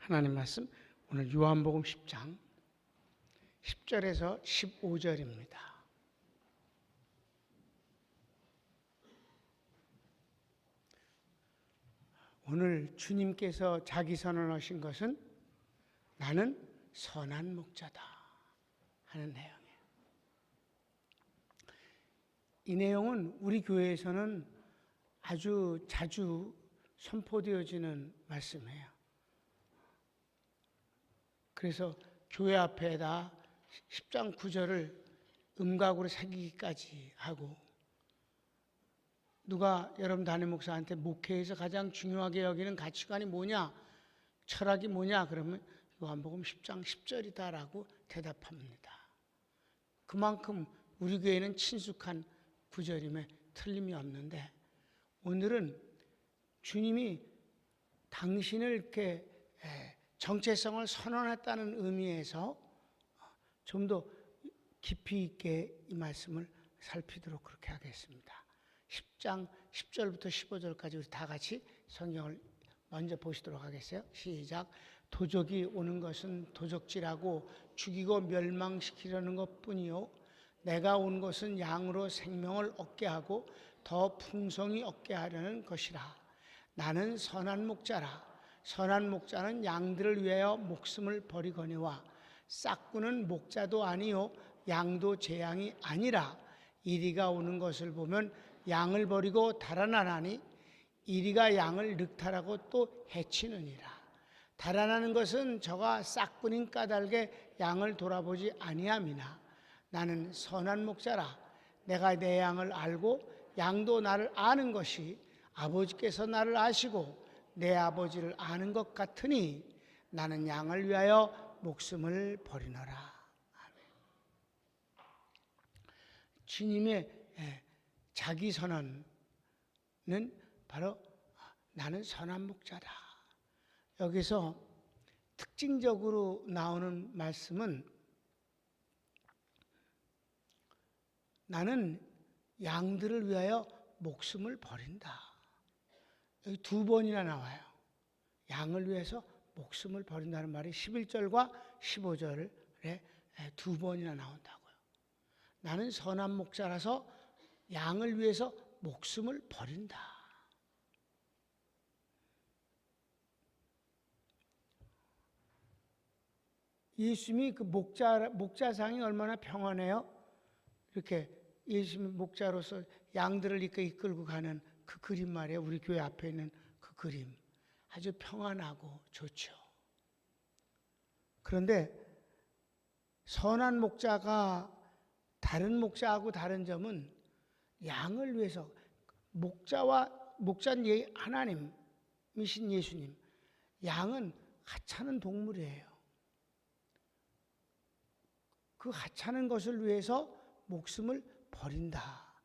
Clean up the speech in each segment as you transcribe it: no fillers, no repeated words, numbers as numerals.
하나님 말씀 오늘 요한복음 10장 10절에서 15절입니다. 오늘 주님께서 자기 선언하신 것은 나는 선한 목자다 하는 내용이에요. 이 내용은 우리 교회에서는 아주 자주 선포되어지는 말씀이에요. 그래서 교회 앞에다 10장 9절을 음각으로 새기기까지 하고, 누가 여러분 담임 목사한테 목회에서 가장 중요하게 여기는 가치관이 뭐냐, 철학이 뭐냐 그러면 요한복음 10장 10절이다라고 대답합니다. 그만큼 우리 교회는 친숙한 구절임에 틀림이 없는데, 오늘은 주님이 당신을 이렇게 정체성을 선언했다는 의미에서 좀 더 깊이 있게 이 말씀을 살피도록 그렇게 하겠습니다. 10장 10절부터 15절까지 우리 다 같이 성경을 먼저 보시도록 하겠어요. 시작. 도적이 오는 것은 도적질하고 죽이고 멸망시키려는 것뿐이요, 내가 온 것은 양으로 생명을 얻게 하고 더 풍성히 얻게 하려는 것이라. 나는 선한 목자라. 선한 목자는 양들을 위하여 목숨을 버리거니와 싹구는 목자도 아니요 양도 제 양이 아니라. 이리가 오는 것을 보면 양을 버리고 달아나나니 이리가 양을 늑탈하고 또 해치느니라. 달아나는 것은 저가 싹군인 까닭에 양을 돌아보지 아니함이나 나는 선한 목자라. 내가 내 양을 알고 양도 나를 아는 것이 아버지께서 나를 아시고 내 아버지를 아는 것 같으니 나는 양을 위하여 목숨을 버리노라. 아멘. 주님의 자기 선언은 바로 나는 선한 목자다. 여기서 특징적으로 나오는 말씀은 나는 양들을 위하여 목숨을 버린다. 여기 두 번이나 나와요. 양을 위해서 목숨을 버린다는 말이 11절과 15절에 두 번이나 나온다고요. 나는 선한 목자라서 양을 위해서 목숨을 버린다. 예수님이 그 목자상이 얼마나 평안해요? 이렇게 예수님이 목자로서 양들을 이끌고 가는 그 그림 말이에요. 우리 교회 앞에 있는 그 그림. 아주 평안하고 좋죠. 그런데 선한 목자가 다른 목자하고 다른 점은 양을 위해서, 목자는 하나님이신 예수님, 양은 하찮은 동물이에요. 그 하찮은 것을 위해서 목숨을 버린다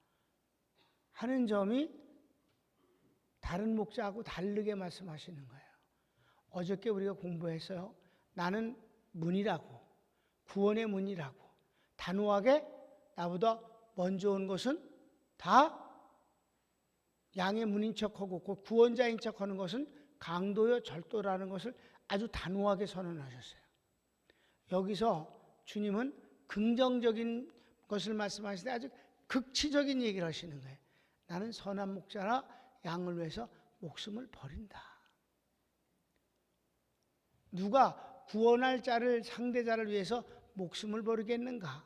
하는 점이 다른 목자하고 다르게 말씀하시는 거예요. 어저께 우리가 공부했어요. 나는 문이라고, 구원의 문이라고. 단호하게 나보다 먼저 온 것은 다 양의 문인 척하고 그 구원자인 척하는 것은 강도요 절도라는 것을 아주 단호하게 선언하셨어요. 여기서 주님은 긍정적인 것을 말씀하시는데 아주 극치적인 얘기를 하시는 거예요. 나는 선한 목자라 양을 위해서 목숨을 버린다. 누가 구원할 자를, 상대자를 위해서 목숨을 버리겠는가?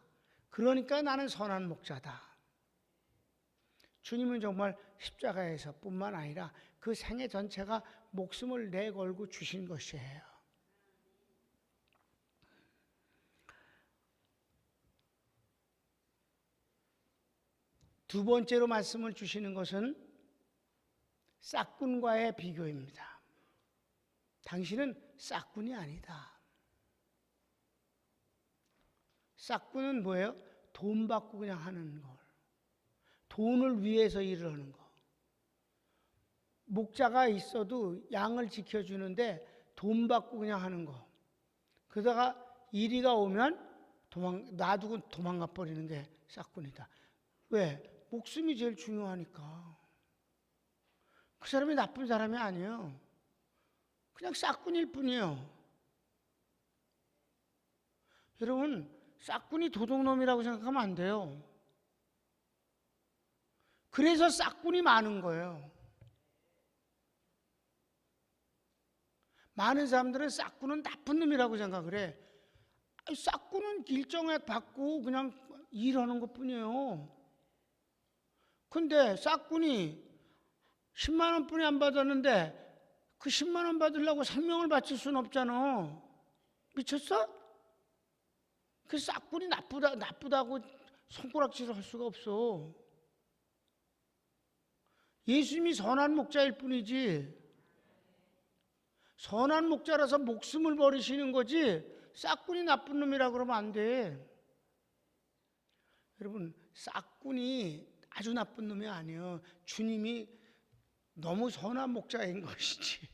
그러니까 나는 선한 목자다. 주님은 정말 십자가에서 뿐만 아니라 그 생애 전체가 목숨을 내걸고 주신 것이에요. 두 번째로 말씀을 주시는 것은 싹군과의 비교입니다. 당신은 싹군이 아니다. 싹군은 뭐예요? 돈 받고 그냥 하는 걸. 돈을 위해서 일을 하는 거. 목자가 있어도 양을 지켜주는데 돈 받고 그냥 하는 거. 그러다가 이리가 오면 놔두고 도망가 버리는 게 싹군이다. 왜? 목숨이 제일 중요하니까. 그 사람이 나쁜 사람이 아니에요. 그냥 싹군일 뿐이에요. 여러분, 싹군이 도둑놈이라고 생각하면 안 돼요. 그래서 싹군이 많은 거예요. 많은 사람들은 싹군은 나쁜 놈이라고 생각을 해. 싹군은 일정액 받고 그냥 일하는 것 뿐이에요. 근데 싹군이 10만 원뿐이 안 받았는데 그 10만 원 받으려고 생명을 바칠 수는 없잖아. 미쳤어? 그 싹군이 나쁘다고 손가락질을 할 수가 없어. 예수님이 선한 목자일 뿐이지, 선한 목자라서 목숨을 버리시는 거지 싹군이 나쁜 놈이라 그러면 안 돼. 여러분, 싹군이 아주 나쁜 놈이 아니에요. 주님이 너무 선한 목자인 것이지.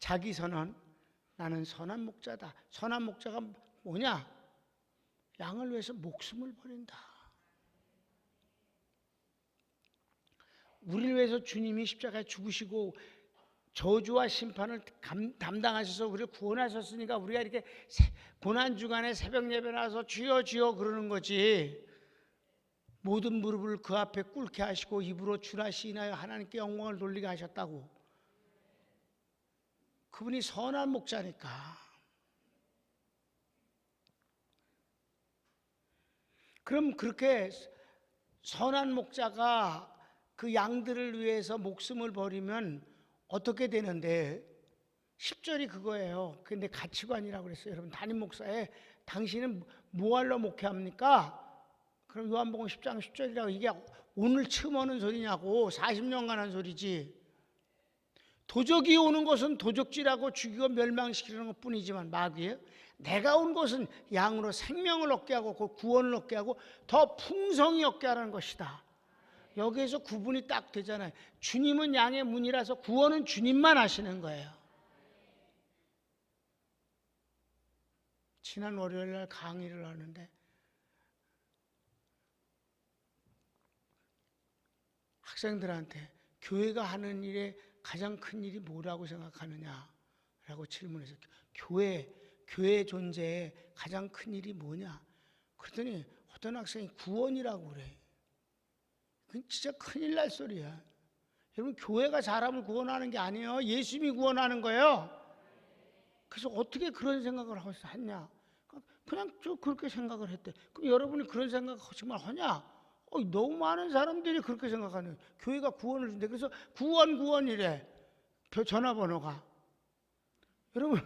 자기 선언, 나는 선한 목자다. 선한 목자가 뭐냐? 양을 위해서 목숨을 버린다. 우리를 위해서 주님이 십자가에 죽으시고 저주와 심판을 담당하셔서 우리를 구원하셨으니까 우리가 이렇게 고난주간에 새벽 예배 나와서 주여 주여 그러는 거지. 모든 무릎을 그 앞에 꿇게 하시고 입으로 주라 시인하여 하나님께 영광을 돌리게 하셨다고. 그분이 선한 목자니까. 그럼 그렇게 선한 목자가 그 양들을 위해서 목숨을 버리면 어떻게 되는데, 10절이 그거예요. 근데 가치관이라고 그랬어요. 여러분, 담임 목사에 당신은 뭐 하러 목회합니까? 그럼 요한복음 10장 10절이라고, 이게 오늘 처음 하는 소리냐고. 40년간 한 소리지. 도적이 오는 것은 도적질하고 죽이고 멸망시키는 것 뿐이지만, 마귀에 내가 온 것은 양으로 생명을 얻게 하고 그 구원을 얻게 하고 더 풍성히 얻게 하라는 것이다. 여기에서 구분이 딱 되잖아요. 주님은 양의 문이라서 구원은 주님만 하시는 거예요. 지난 월요일 날 강의를 하는데 학생들한테 교회가 하는 일에 가장 큰 일이 뭐라고 생각하느냐라고 질문해서, 교회 존재에 가장 큰 일이 뭐냐? 그랬더니 어떤 학생이 구원이라고 그래. 그건 진짜 큰일 날 소리야. 여러분, 교회가 사람을 구원하는 게 아니에요. 예수님이 구원하는 거예요. 그래서 어떻게 그런 생각을 했냐? 그냥 그렇게 생각을 했대. 그럼 여러분이 그런 생각 정말 하냐? 너무 많은 사람들이 그렇게 생각하는 거예요. 교회가 구원을 준대. 그래서 구원이래. 전화번호가. 여러분,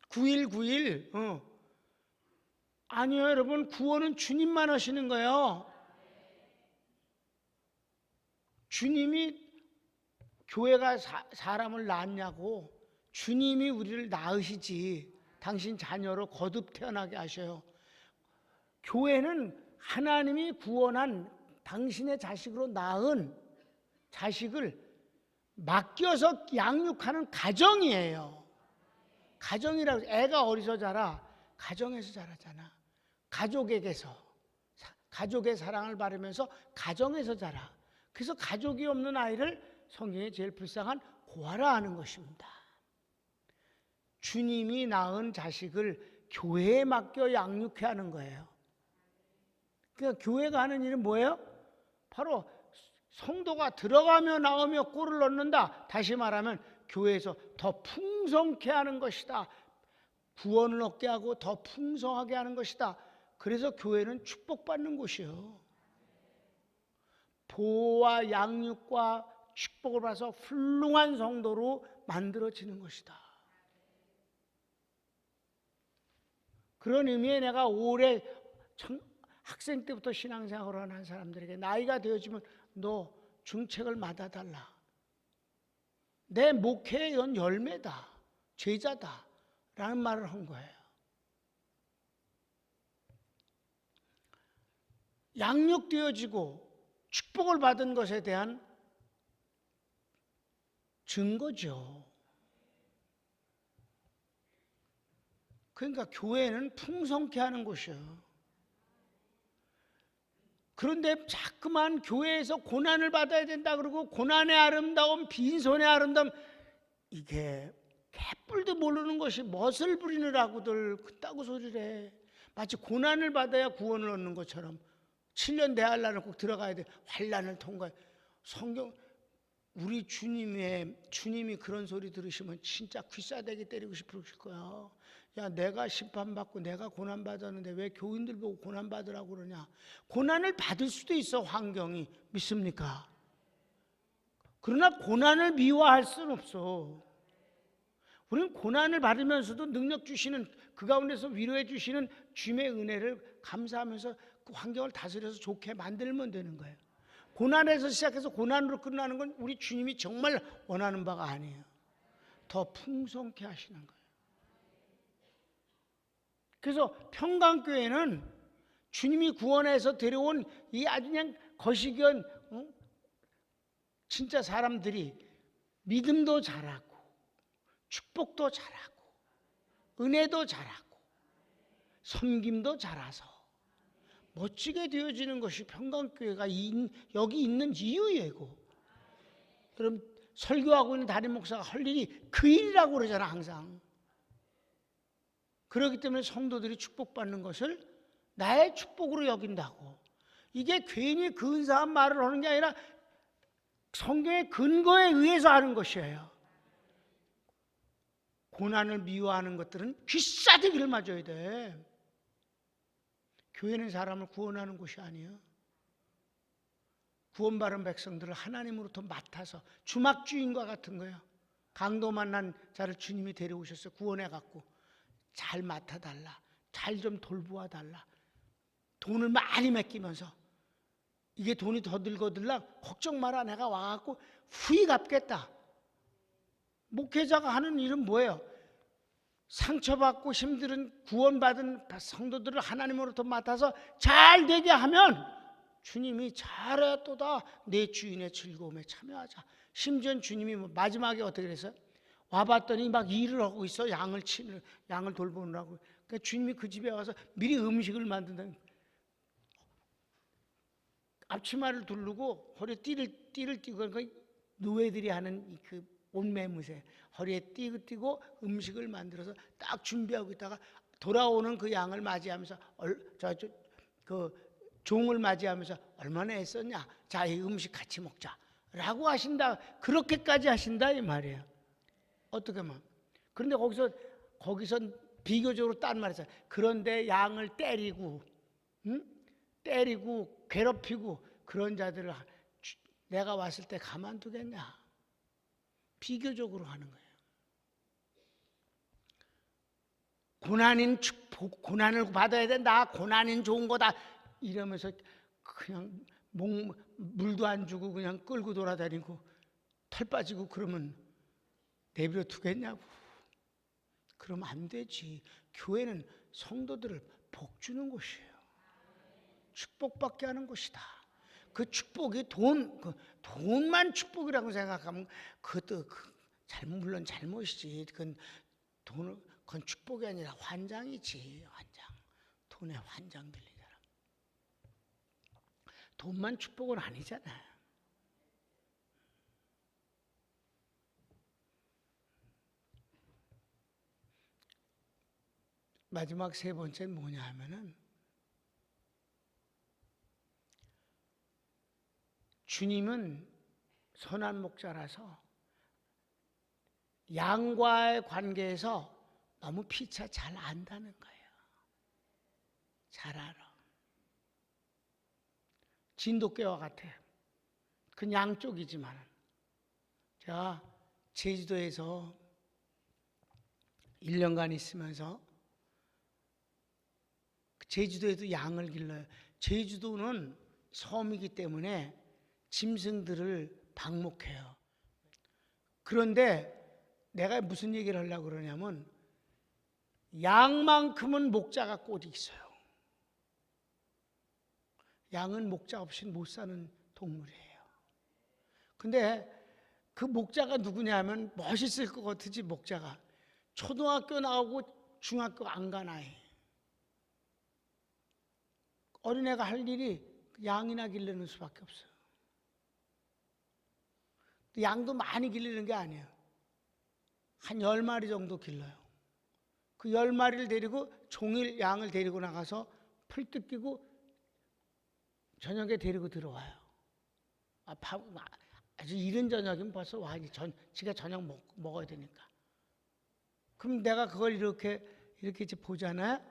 9191. 아니요, 여러분, 구원은 주님만 하시는 거예요. 주님이 교회가 사람을 낳았냐고. 주님이 우리를 낳으시지 당신 자녀로 거듭 태어나게 하셔요. 교회는 하나님이 구원한 당신의 자식으로 낳은 자식을 맡겨서 양육하는 가정이에요. 가정이라고. 애가 어디서 자라? 가정에서 자라잖아. 가족의 사랑을 받으면서 가정에서 자라. 그래서 가족이 없는 아이를 성경에 제일 불쌍한 고아라 하는 것입니다. 주님이 낳은 자식을 교회에 맡겨 양육해야 하는 거예요. 그러니까 교회가 하는 일은 뭐예요? 바로 성도가 들어가며 나오며 골을 넣는다. 다시 말하면 교회에서 더 풍성케 하는 것이다. 구원을 얻게 하고 더 풍성하게 하는 것이다. 그래서 교회는 축복받는 곳이에요. 보호와 양육과 축복을 받아서 훌륭한 성도로 만들어지는 것이다. 그런 의미에 내가 오래 학생 때부터 신앙생활을 한 사람들에게 나이가 되어지면 너 중책을 맡아달라. 내 목회의 열매다. 제자다. 라는 말을 한 거예요. 양육되어지고 축복을 받은 것에 대한 증거죠. 그러니까 교회는 풍성케 하는 곳이에요. 그런데 자꾸만 교회에서 고난을 받아야 된다 그러고 고난의 아름다움, 빈손의 아름다움, 이게 개뿔도 모르는 것이 멋을 부리느라고들 그따구 소리를 해. 마치 고난을 받아야 구원을 얻는 것처럼 7년 대환란을 꼭 들어가야 돼. 환란을 통과해. 성경 우리 주님이 그런 소리 들으시면 진짜 귀싸대기 때리고 싶으실 거야. 야, 내가 심판받고 내가 고난받았는데 왜 교인들 보고 고난받으라고 그러냐. 고난을 받을 수도 있어, 환경이. 믿습니까? 그러나 고난을 미워할 수는 없어. 우리는 고난을 받으면서도 능력 주시는, 그 가운데서 위로해 주시는 주님의 은혜를 감사하면서 그 환경을 다스려서 좋게 만들면 되는 거예요. 고난에서 시작해서 고난으로 끝나는 건 우리 주님이 정말 원하는 바가 아니에요. 더 풍성케 하시는 거예요. 그래서 평강교회는 주님이 구원해서 데려온 이 아주 그냥 거시기한 진짜 사람들이 믿음도 잘하고 축복도 잘하고 은혜도 잘하고 섬김도 잘해서 멋지게 되어지는 것이 평강교회가 여기 있는 이유예고. 그럼 설교하고 있는 담임 목사가 할 일이 그 일이라고 그러잖아, 항상. 그렇기 때문에 성도들이 축복받는 것을 나의 축복으로 여긴다고. 이게 괜히 근사한 말을 하는 게 아니라 성경의 근거에 의해서 하는 것이에요. 고난을 미워하는 것들은 귀싸대기를 맞아야 돼. 교회는 사람을 구원하는 곳이 아니에요. 구원받은 백성들을 하나님으로부터 맡아서 주막주인과 같은 거예요. 강도 만난 자를 주님이 데려오셨어요. 구원해갖고 잘 맡아달라, 잘 좀 돌보아달라. 돈을 많이 맡기면서 이게 돈이 더 들거들라 걱정 마라, 내가 와갖고 후히 갚겠다. 목회자가 하는 일은 뭐예요? 상처받고 힘든 구원받은 성도들을 하나님으로부터 맡아서 잘 되게 하면 주님이 잘했도다, 내 주인의 즐거움에 참여하자. 심지어 주님이 마지막에 어떻게 그랬어요? 와봤더니 막 일을 하고 있어. 양을 돌보느라고. 그러니까 주님이 그 집에 와서 미리 음식을 만든다. 앞치마를 두르고 허리에 띠를 띠고, 그 노예들이 하는 그 옷매무새 허리에 띠고 음식을 만들어서 딱 준비하고 있다가 돌아오는 그 양을 맞이하면서 그 종을 맞이하면서 얼마나 애썼냐, 자, 이 음식 같이 먹자 라고 하신다. 그렇게까지 하신다 이 말이에요. 어떻게 하면. 그런데 거기서 비교적으로 딴 말이 있어요. 그런데 양을 때리고 괴롭히고 그런 자들을 내가 왔을 때 가만두겠냐. 비교적으로 하는 거예요. 고난인 축복, 고난을 받아야 된다, 고난인 좋은 거다 이러면서 그냥 물도 안 주고 그냥 끌고 돌아다니고 털 빠지고 그러면 내버려 두겠냐고. 그러면 안 되지. 교회는 성도들을 복 주는 곳이에요. 축복받게 하는 곳이다. 그 축복이 돈만 축복이라고 생각하면 그것도 물론 잘못이지. 그건 축복이 아니라 환장이지. 환장. 돈에 환장 들리잖아. 돈만 축복은 아니잖아. 마지막 세 번째는 뭐냐 하면은 주님은 선한 목자라서 양과의 관계에서 너무 피차 잘 안다는 거예요. 잘 알아. 진돗개와 같아. 그 양쪽이지만 제가 제주도에서 1년간 있으면서 제주도에도 양을 길러요. 제주도는 섬이기 때문에 짐승들을 방목해요. 그런데 내가 무슨 얘기를 하려고 그러냐면 양만큼은 목자가 꼭 있어요. 양은 목자 없이는 못 사는 동물이에요. 근데 그 목자가 누구냐면 멋있을 것 같으지. 목자가 초등학교 나오고 중학교 안 간 아이, 어린애가 할 일이 양이나 기르는 수밖에 없어요. 양도 많이 기르는 게 아니에요. 한 10마리 정도 길러요. 그 10마리를 데리고 종일 양을 데리고 나가서 풀 뜯기고 저녁에 데리고 들어와요. 아주 이른 저녁이면 벌써 와. 지가 저녁 먹어야 되니까. 그럼 내가 그걸 이렇게 이제 보잖아요.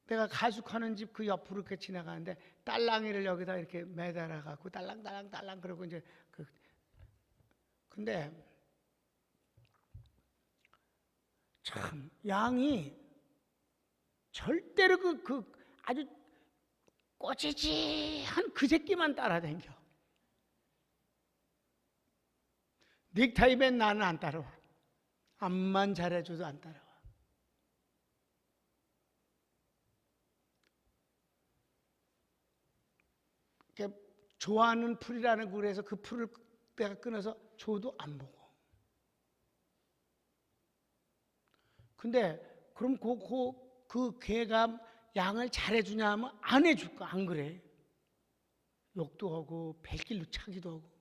내가 가숙하는 집 그 옆으로 이렇게 지나가는데 딸랑이를 여기다 이렇게 매달아 갖고 딸랑 그러고 이제 근데 참 양이 절대로 아주 꼬지지한 그 새끼만 따라다녀. 넥타이 맨 나는 안 따라와. 암만 잘해줘도 안 따라와. 좋아하는 풀이라는 그래서 그 풀을 내가 끊어서 줘도 안 먹어. 근데 그럼 그 개가 양을 잘해주냐 하면 안 해줄 거. 안 그래. 욕도 하고 백길로 차기도 하고.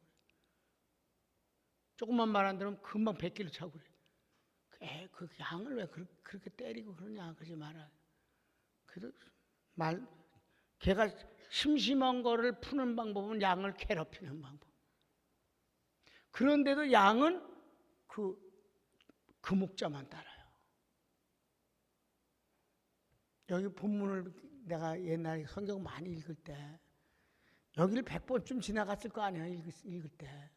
조금만 말 안 들으면 금방 백길로 차고 그래. 그 양을 왜 그렇게 때리고 그러냐. 그러지 마라. 그래도 걔가 심심한 거를 푸는 방법은 양을 괴롭히는 방법. 그런데도 양은 그 목자만 따라요. 여기 본문을 내가 옛날에 성경 많이 읽을 때 여기를 100번쯤 지나갔을 거 아니야. 읽을 때.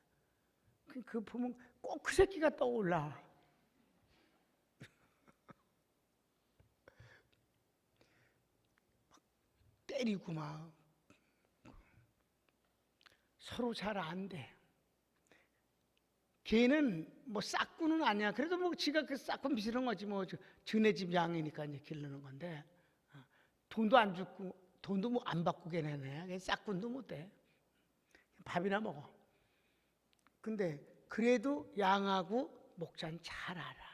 그 보면 꼭 그 새끼가 떠올라. 때리고 막 서로 잘 안 돼. 걔는 뭐 싹구는 아니야. 그래도 뭐 지가 그 싹군 비슷한 거지 뭐. 저네 집 양이니까 이제 기르는 건데 돈도 안 주고 돈도 뭐 안 받고 걔네네. 싹군도 못 돼. 밥이나 먹어. 근데 그래도 양하고 목자는 잘 알아.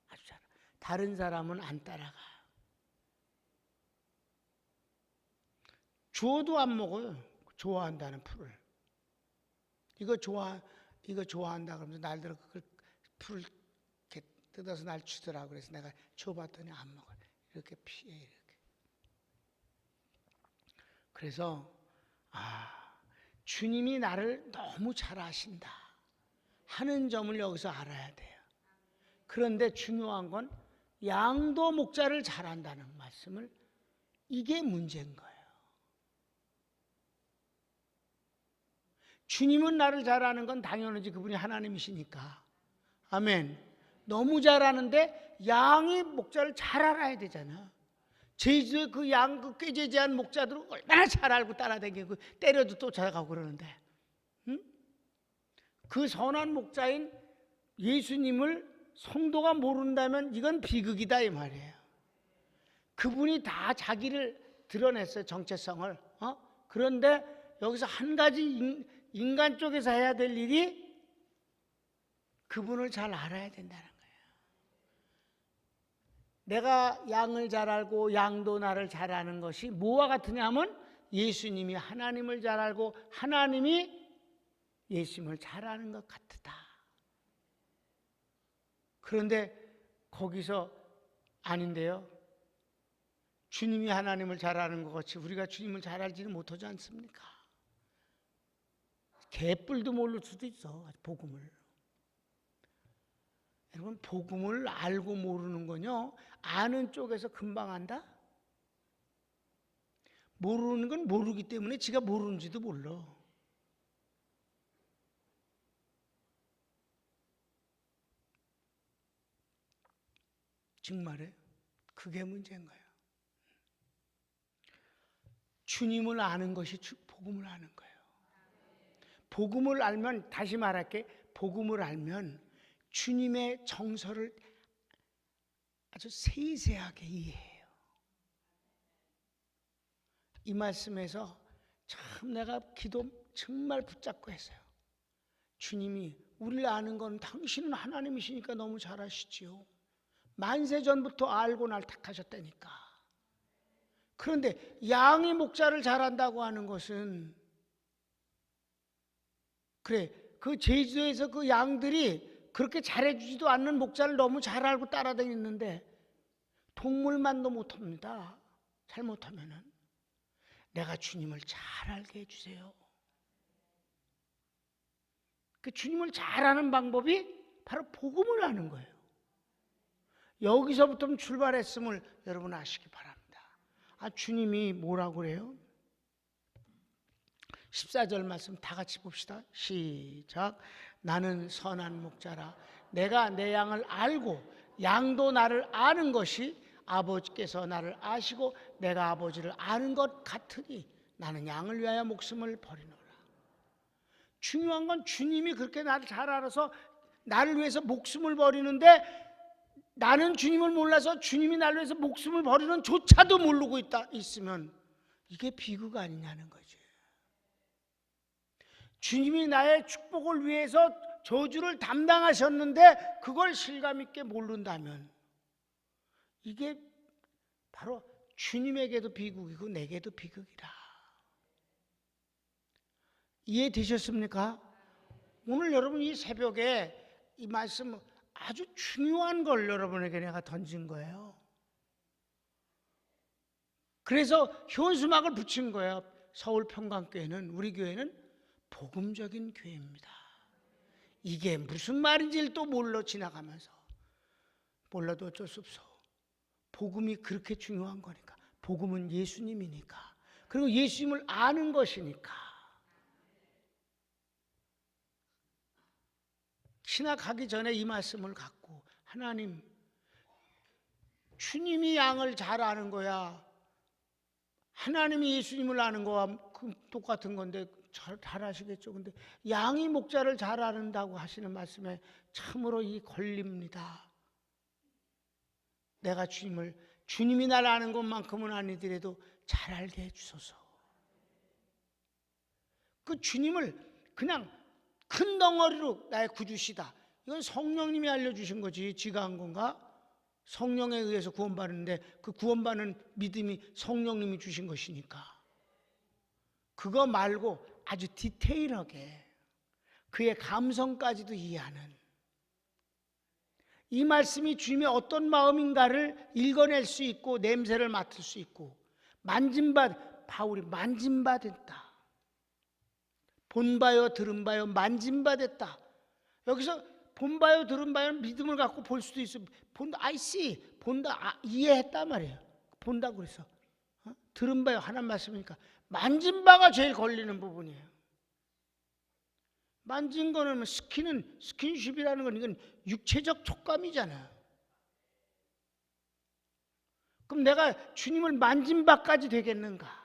아주 잘 알아. 다른 사람은 안 따라가. 줘도 안 먹어요. 좋아한다는 풀을. 이거 좋아한다 그러면서 날들어 그 풀을 이렇게 뜯어서 날 주더라고. 그래서 내가 줘봤더니 안 먹어. 이렇게 피해 이렇게. 그래서 주님이 나를 너무 잘 아신다 하는 점을 여기서 알아야 돼요. 그런데 중요한 건 양도 목자를 잘 안다는 말씀을 이게 문제인 거예요. 주님은 나를 잘 아는 건 당연하지. 그분이 하나님이시니까. 아멘. 너무 잘 아는데 양이 목자를 잘 알아야 되잖아. 제주도에 그 양 그 꾀죄죄한 목자들은 얼마나 잘 알고 따라다니고 때려도 쫓아가고 그러는데, 응? 그 선한 목자인 예수님을 성도가 모른다면 이건 비극이다 이 말이에요. 그분이 다 자기를 드러냈어요. 정체성을. 그런데 여기서 한 가지 인간 쪽에서 해야 될 일이 그분을 잘 알아야 된다는 거예요. 내가 양을 잘 알고 양도 나를 잘 아는 것이 뭐와 같으냐면 예수님이 하나님을 잘 알고 하나님이 예수님을 잘 아는 것 같다. 그런데 거기서 아닌데요. 주님이 하나님을 잘 아는 것 같이 우리가 주님을 잘 알지는 못하지 않습니까? 개뿔도 모를 수도 있어. 복음을. 여러분 복음을 알고 모르는 건요. 아는 쪽에서 금방 안다? 모르는 건 모르기 때문에 지가 모르는지도 몰라. 정말에 그게 문제인 거예요. 주님을 아는 것이 복음을 아는 거예요. 복음을 알면, 다시 말할게, 복음을 알면 주님의 정서를 아주 세세하게 이해해요. 이 말씀에서 참 내가 기도 정말 붙잡고 했어요. 주님이 우리를 아는 건 당신은 하나님이시니까 너무 잘 아시지요. 만세 전부터 알고 날 택하셨다니까. 그런데 양이 목자를 잘 안다고 하는 것은, 그래, 그 제주도에서 그 양들이 그렇게 잘해주지도 않는 목자를 너무 잘 알고 따라다니는데 동물만도 못합니다. 잘못하면은. 내가 주님을 잘 알게 해주세요. 그 주님을 잘 아는 방법이 바로 복음을 아는 거예요. 여기서부터 출발했음을 여러분 아시기 바랍니다. 주님이 뭐라고 그래요? 14절 말씀 다 같이 봅시다. 시작. 나는 선한 목자라. 내가 내 양을 알고 양도 나를 아는 것이 아버지께서 나를 아시고 내가 아버지를 아는 것 같으니 나는 양을 위하여 목숨을 버리노라. 중요한 건 주님이 그렇게 나를 잘 알아서 나를 위해서 목숨을 버리는데 나는 주님을 몰라서 주님이 나를 위해서 목숨을 버리는 조차도 모르고 있으면 이게 비극 아니냐는 거지. 주님이 나의 축복을 위해서 저주를 담당하셨는데 그걸 실감 있게 모른다면 이게 바로 주님에게도 비극이고 내게도 비극이라. 이해되셨습니까? 오늘 여러분 이 새벽에 이 말씀 아주 중요한 걸 여러분에게 내가 던진 거예요. 그래서 현수막을 붙인 거예요. 서울 평강교회는, 우리 교회는 복음적인 교회입니다. 이게 무슨 말인지를 또 몰라 지나가면서 몰라도 어쩔 수 없어. 복음이 그렇게 중요한 거니까. 복음은 예수님이니까. 그리고 예수님을 아는 것이니까. 신학하기 전에 이 말씀을 갖고 하나님, 주님이 양을 잘 아는 거야, 하나님이 예수님을 아는 거와 똑같은 건데 잘 아시겠죠? 근데 양이 목자를 잘 아는다고 하시는 말씀에 참으로 이 걸립니다. 내가 주님이 날 아는 것만큼은 아니더라도 잘 알게 해주소서. 그 주님을 그냥 큰 덩어리로 나의 구주시다, 이건 성령님이 알려주신 거지 지가 한 건가? 성령에 의해서 구원받는데 그 구원받는 믿음이 성령님이 주신 것이니까 그거 말고 아주 디테일하게 그의 감성까지도 이해하는, 이 말씀이 주님의 어떤 마음인가를 읽어낼 수 있고 냄새를 맡을 수 있고, 바울이 만진바됐다, 본바요 들은바요 만진바됐다. 여기서 본바요 들은바요는 믿음을 갖고 볼 수도 있어요. 본다, I see, 본다, 이해했단 말이에요. 본다고 그래서 들은바요 하나님 말씀이니까 만진바가 제일 걸리는 부분이에요. 만진 거는 스킨십이라는 건 이건 육체적 촉감이잖아요. 그럼 내가 주님을 만진 바까지 되겠는가?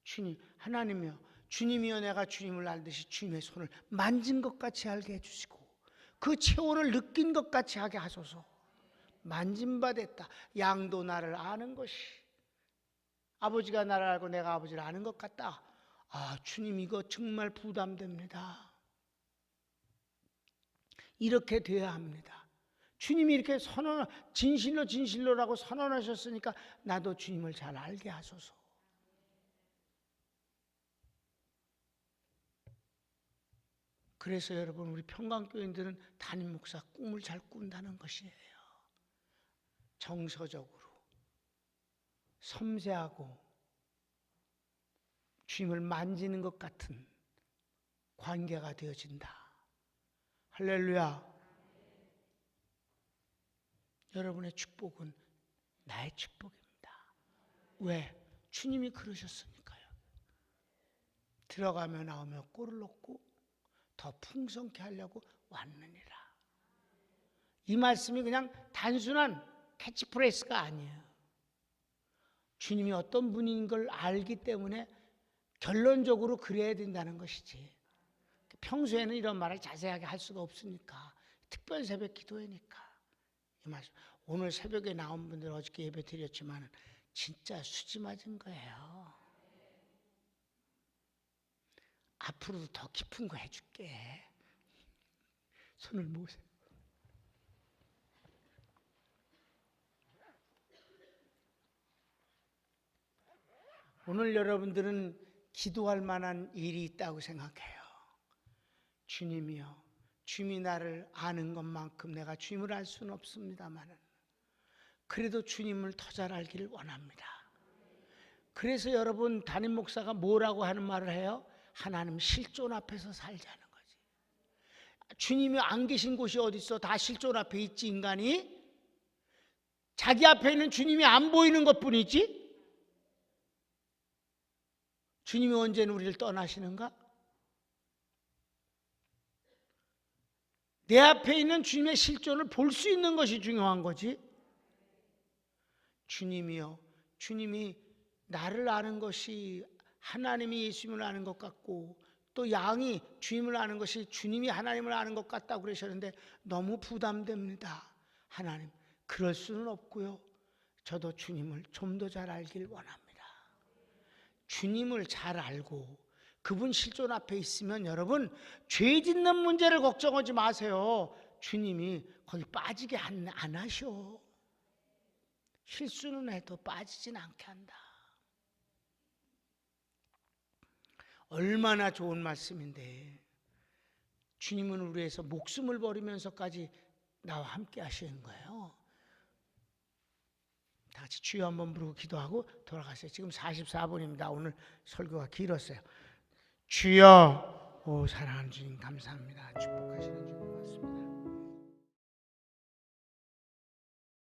주님, 하나님이여, 주님이여, 내가 주님을 알듯이 주님의 손을 만진 것 같이 알게 해주시고 그 체온을 느낀 것 같이 하게 하소서. 만진 바 됐다. 양도 나를 아는 것이, 아버지가 나를 알고 내가 아버지를 아는 것 같다. 주님, 이거 정말 부담됩니다. 이렇게 돼야 합니다. 주님이 이렇게 진실로라고 선언하셨으니까 나도 주님을 잘 알게 하소서. 그래서 여러분, 우리 평강교인들은 담임 목사 꿈을 잘 꾼다는 것이에요. 정서적으로 섬세하고 주님을 만지는 것 같은 관계가 되어진다. 할렐루야. 여러분의 축복은 나의 축복입니다. 왜? 주님이 그러셨으니까요. 들어가며 나오며 꼴을 놓고 더 풍성케 하려고 왔느니라. 이 말씀이 그냥 단순한 캐치프레이즈가 아니에요. 주님이 어떤 분인 걸 알기 때문에 결론적으로 그래야 된다는 것이지, 평소에는 이런 말을 자세하게 할 수가 없으니까, 특별 새벽 기도회니까 이 말씀. 오늘 새벽에 나온 분들 어저께 예배 드렸지만 진짜 수지 맞은 거예요. 앞으로도 더 깊은 거 해줄게. 손을 모으세요. 오늘 여러분들은 기도할 만한 일이 있다고 생각해요. 주님이여, 주님이 나를 아는 것만큼 내가 주님을 알 수는 없습니다만 그래도 주님을 더 잘 알기를 원합니다. 그래서 여러분 담임 목사가 뭐라고 하는 말을 해요? 하나님 실존 앞에서 살자는 거지. 주님이 안 계신 곳이 어디 있어? 다 실존 앞에 있지. 인간이 자기 앞에 있는 주님이 안 보이는 것뿐이지. 주님이 언제는 우리를 떠나시는가? 내 앞에 있는 주님의 실존을 볼 수 있는 것이 중요한 거지. 주님이요, 주님이 나를 아는 것이 하나님이 예수님을 아는 것 같고 또 양이 주님을 아는 것이 주님이 하나님을 아는 것 같다고 그러셨는데 너무 부담됩니다. 하나님, 그럴 수는 없고요. 저도 주님을 좀 더 잘 알길 원합니다. 주님을 잘 알고 그분 실존 앞에 있으면 여러분 죄 짓는 문제를 걱정하지 마세요. 주님이 거기 빠지게 안 하셔. 실수는 해도 빠지진 않게 한다. 얼마나 좋은 말씀인데 주님은 우리 위해서 목숨을 버리면서까지 나와 함께 하시는 거예요. 다 같이 주여 한번 부르고 기도하고 돌아가세요. 지금 44분입니다. 오늘 설교가 길었어요. 주여, 오 사랑하는 주님 감사합니다. 축복하시는 주님.